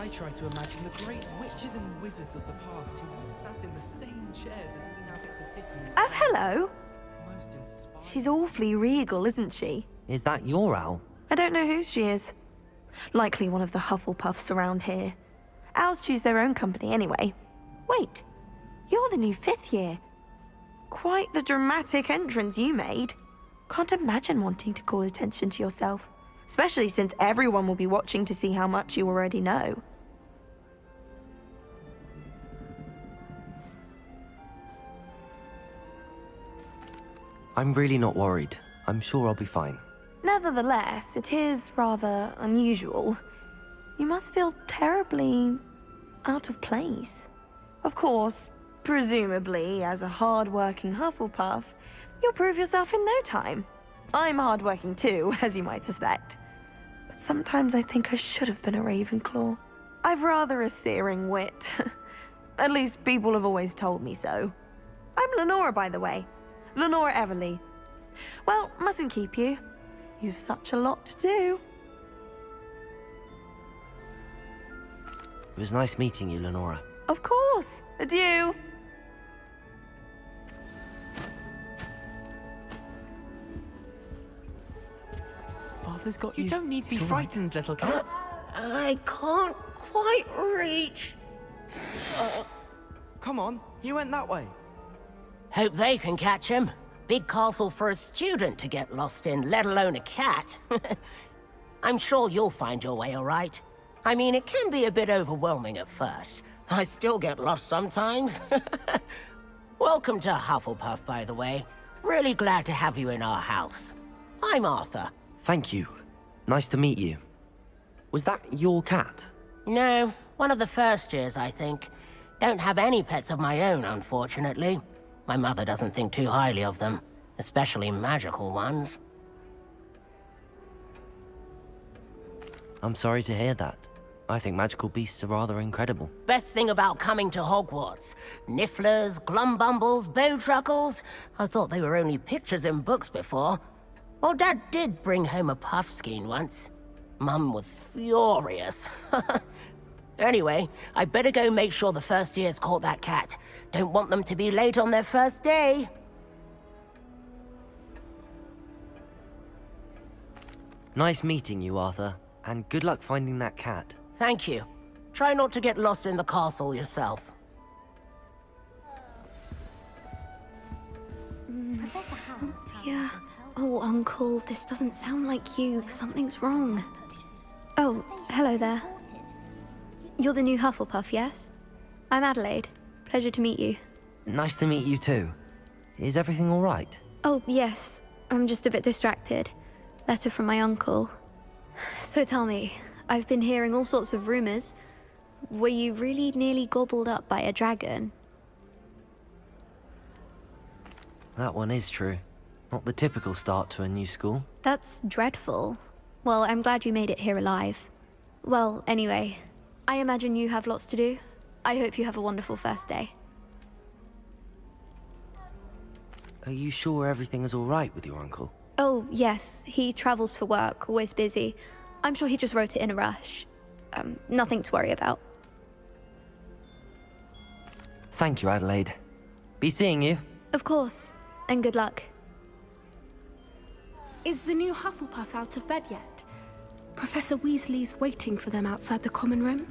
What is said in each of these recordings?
I try to imagine the great witches and wizards of the past who once sat in the same chairs as we now get to sit in. Oh, hello. Most inspiring. She's awfully regal, isn't she? Is that your owl? I don't know whose she is. Likely one of the Hufflepuffs around here. Owls choose their own company anyway. Wait, you're the new 5th year. Quite the dramatic entrance you made. Can't imagine wanting to call attention to yourself, especially since everyone will be watching to see how much you already know. I'm really not worried. I'm sure I'll be fine. Nevertheless, it is rather unusual. You must feel terribly out of place. Of course, presumably, as a hard-working Hufflepuff, you'll prove yourself in no time. I'm hard-working too, as you might suspect. But sometimes I think I should have been a Ravenclaw. I've rather a searing wit. At least people have always told me so. I'm Lenora, by the way. Lenora Everly. Well, mustn't keep you. You've such a lot to do. It was nice meeting you, Lenora. Of course. Adieu. Arthur's got you. You don't need to be It's all right. frightened, little cat. I can't quite reach. Come on, you went that way. Hope they can catch him. Big castle for a student to get lost in, let alone a cat. I'm sure you'll find your way all right. I mean, it can be a bit overwhelming at first. I still get lost sometimes. Welcome to Hufflepuff, by the way. Really glad to have you in our house. I'm Arthur. Thank you. Nice to meet you. Was that your cat? No, one of the first years, I think. Don't have any pets of my own, unfortunately. My mother doesn't think too highly of them, especially magical ones. I'm sorry to hear that. I think magical beasts are rather incredible. Best thing about coming to Hogwarts. Nifflers, glumbumbles, bowtruckles. I thought they were only pictures in books before. Well, Dad did bring home a puffskein once. Mum was furious. Anyway, I better go make sure the first years caught that cat. Don't want them to be late on their first day. Nice meeting you, Arthur. And good luck finding that cat. Thank you. Try not to get lost in the castle yourself. Yeah. Oh, Uncle, this doesn't sound like you. Something's wrong. Oh, hello there. You're the new Hufflepuff, yes? I'm Adelaide. Pleasure to meet you. Nice to meet you too. Is everything all right? Oh, yes. I'm just a bit distracted. Letter from my uncle. So tell me, I've been hearing all sorts of rumors. Were you really nearly gobbled up by a dragon? That one is true. Not the typical start to a new school. That's dreadful. Well, I'm glad you made it here alive. Well, anyway, I imagine you have lots to do. I hope you have a wonderful first day. Are you sure everything is all right with your uncle? Oh, yes. He travels for work, always busy. I'm sure he just wrote it in a rush. Nothing to worry about. Thank you, Adelaide. Be seeing you. Of course. And good luck. Is the new Hufflepuff out of bed yet? Professor Weasley's waiting for them outside the common room.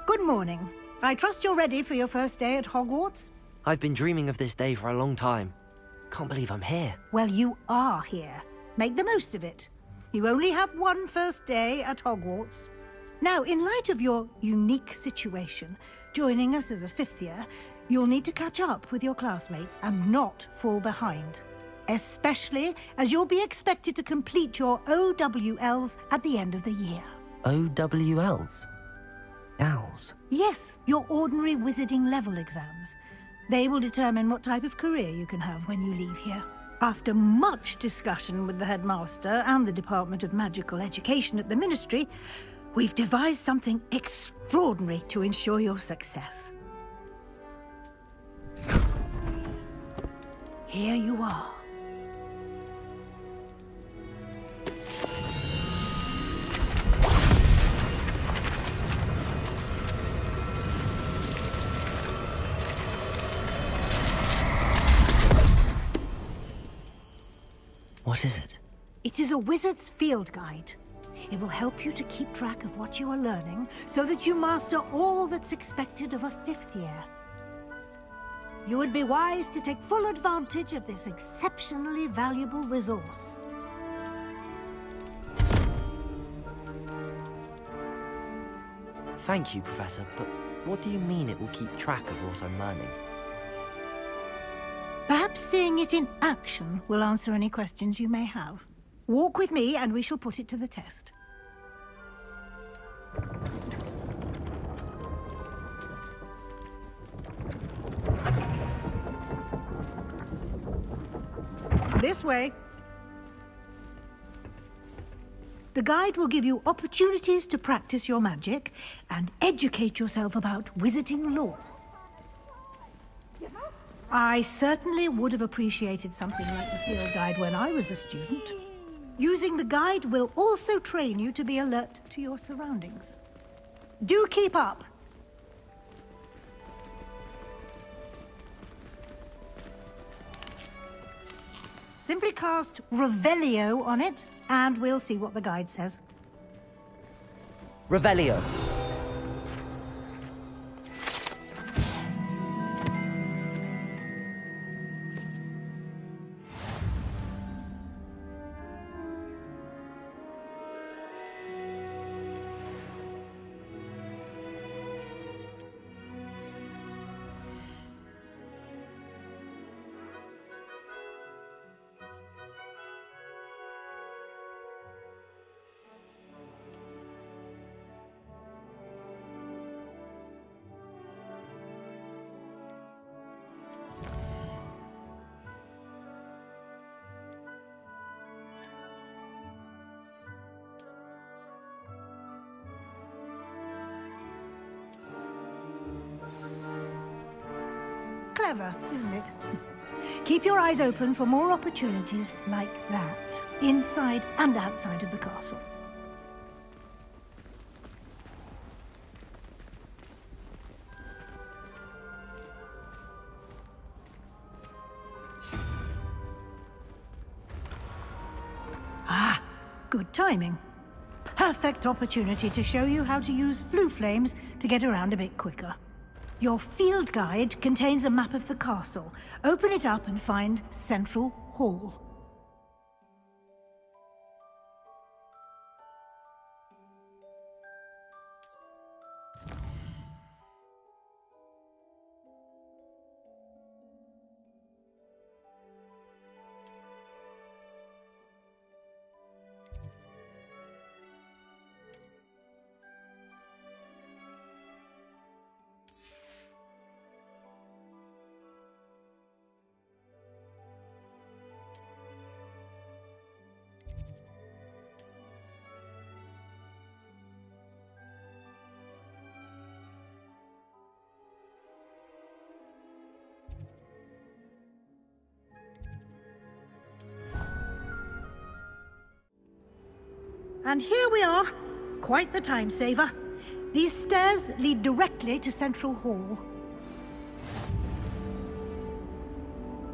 Good morning. I trust you're ready for your first day at Hogwarts? I've been dreaming of this day for a long time. Can't believe I'm here. Well, you are here. Make the most of it. You only have one first day at Hogwarts. Now, in light of your unique situation, joining us as a 5th year, you'll need to catch up with your classmates and not fall behind. Especially as you'll be expected to complete your OWLs at the end of the year. OWLs? Owls? Yes, your ordinary wizarding level exams. They will determine what type of career you can have when you leave here. After much discussion with the headmaster and the Department of Magical Education at the Ministry, we've devised something extraordinary to ensure your success. Here you are. What is it? It is a wizard's field guide. It will help you to keep track of what you are learning so that you master all that's expected of a 5th year. You would be wise to take full advantage of this exceptionally valuable resource. Thank you, Professor, but what do you mean it will keep track of what I'm learning? Perhaps seeing it in action will answer any questions you may have. Walk with me and we shall put it to the test. This way. The guide will give you opportunities to practice your magic and educate yourself about wizarding lore. I certainly would have appreciated something like the field guide when I was a student. Using the guide will also train you to be alert to your surroundings. Do keep up! Simply cast Revelio on it, and we'll see what the guide says. Revelio. Clever, isn't it? Keep your eyes open for more opportunities like that, inside and outside of the castle. Ah, good timing. Perfect opportunity to show you how to use flue flames to get around a bit quicker. Your field guide contains a map of the castle. Open it up and find Central Hall. And here we are. Quite the time saver. These stairs lead directly to Central Hall.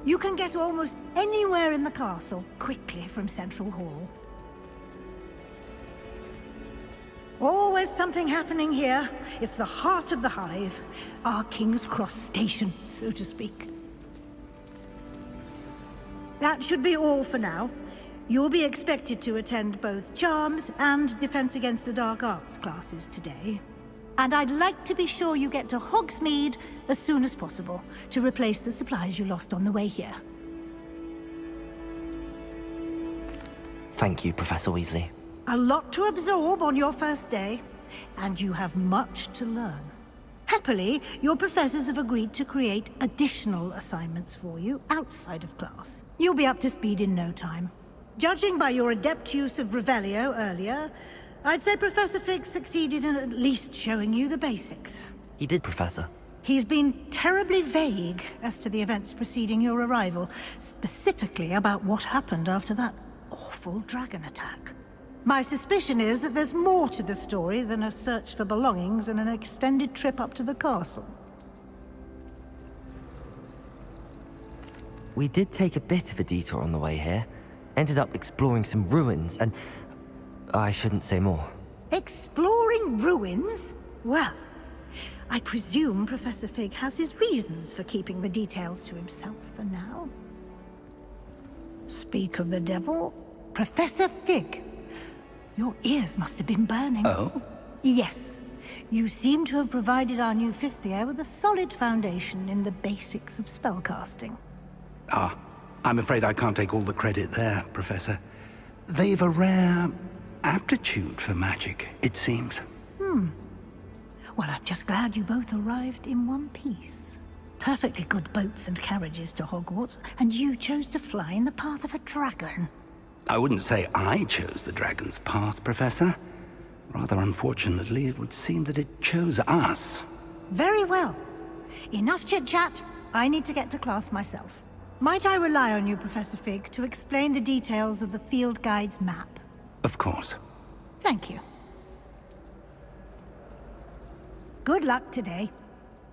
You can get almost anywhere in the castle quickly from Central Hall. Always something happening here. It's the heart of the hive. Our King's Cross station, so to speak. That should be all for now. You'll be expected to attend both Charms and Defense Against the Dark Arts classes today. And I'd like to be sure you get to Hogsmeade as soon as possible to replace the supplies you lost on the way here. Thank you, Professor Weasley. A lot to absorb on your first day, and you have much to learn. Happily, your professors have agreed to create additional assignments for you outside of class. You'll be up to speed in no time. Judging by your adept use of Revelio earlier, I'd say Professor Fig succeeded in at least showing you the basics. He did, Professor. He's been terribly vague as to the events preceding your arrival, specifically about what happened after that awful dragon attack. My suspicion is that there's more to the story than a search for belongings and an extended trip up to the castle. We did take a bit of a detour on the way here. Ended up exploring some ruins, and I shouldn't say more. Exploring ruins? Well, I presume Professor Fig has his reasons for keeping the details to himself for now. Speak of the devil, Professor Fig. Your ears must have been burning. Oh? Yes. You seem to have provided our new fifth year with a solid foundation in the basics of spellcasting. Ah, I'm afraid I can't take all the credit there, Professor. They've a rare aptitude for magic, it seems. Well, I'm just glad you both arrived in one piece. Perfectly good boats and carriages to Hogwarts, and you chose to fly in the path of a dragon. I wouldn't say I chose the dragon's path, Professor. Rather unfortunately, it would seem that it chose us. Very well. Enough chit-chat. I need to get to class myself. Might I rely on you, Professor Fig, to explain the details of the field guide's map? Of course. Thank you. Good luck today.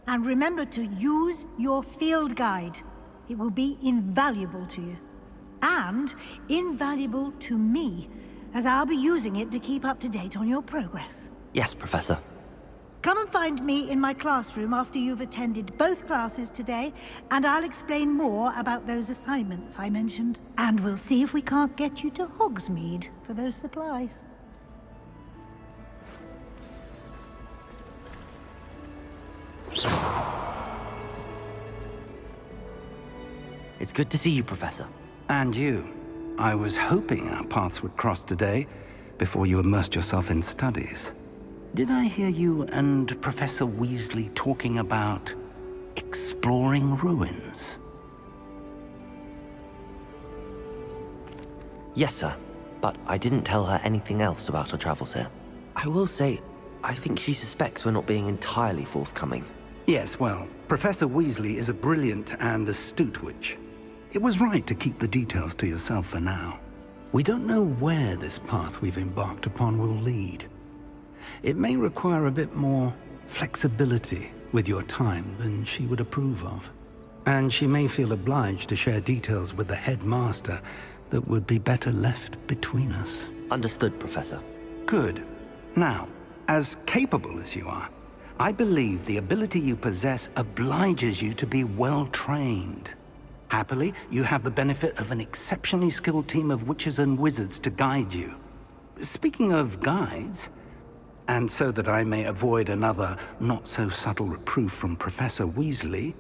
And remember to use your field guide. It will be invaluable to you. And invaluable to me, as I'll be using it to keep up to date on your progress. Yes, Professor. Come and find me in my classroom after you've attended both classes today, and I'll explain more about those assignments I mentioned. And we'll see if we can't get you to Hogsmeade for those supplies. It's good to see you, Professor. And you. I was hoping our paths would cross today, before you immersed yourself in studies. Did I hear you and Professor Weasley talking about exploring ruins? Yes, sir. But I didn't tell her anything else about our travels here. I will say, I think she suspects we're not being entirely forthcoming. Yes, well, Professor Weasley is a brilliant and astute witch. It was right to keep the details to yourself for now. We don't know where this path we've embarked upon will lead. It may require a bit more flexibility with your time than she would approve of. And she may feel obliged to share details with the headmaster that would be better left between us. Understood, Professor. Good. Now, as capable as you are, I believe the ability you possess obliges you to be well-trained. Happily, you have the benefit of an exceptionally skilled team of witches and wizards to guide you. Speaking of guides, and so that I may avoid another not-so-subtle reproof from Professor Weasley,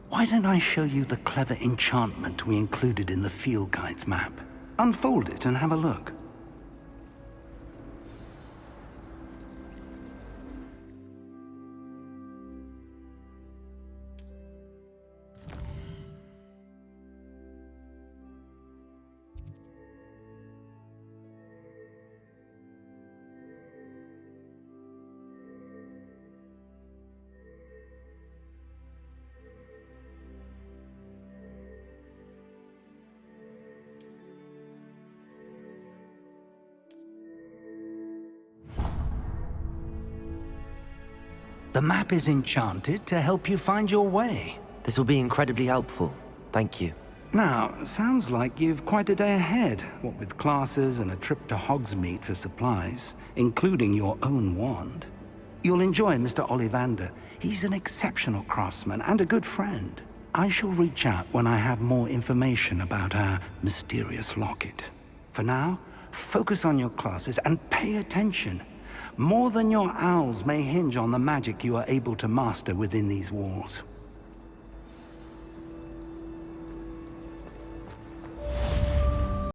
why don't I show you the clever enchantment we included in the field guide's map? Unfold it and have a look. The map is enchanted to help you find your way. This will be incredibly helpful. Thank you. Now, sounds like you've quite a day ahead, what with classes and a trip to Hogsmeade for supplies, including your own wand. You'll enjoy Mr. Ollivander. He's an exceptional craftsman and a good friend. I shall reach out when I have more information about our mysterious locket. For now, focus on your classes and pay attention. More than your owls may hinge on the magic you are able to master within these walls.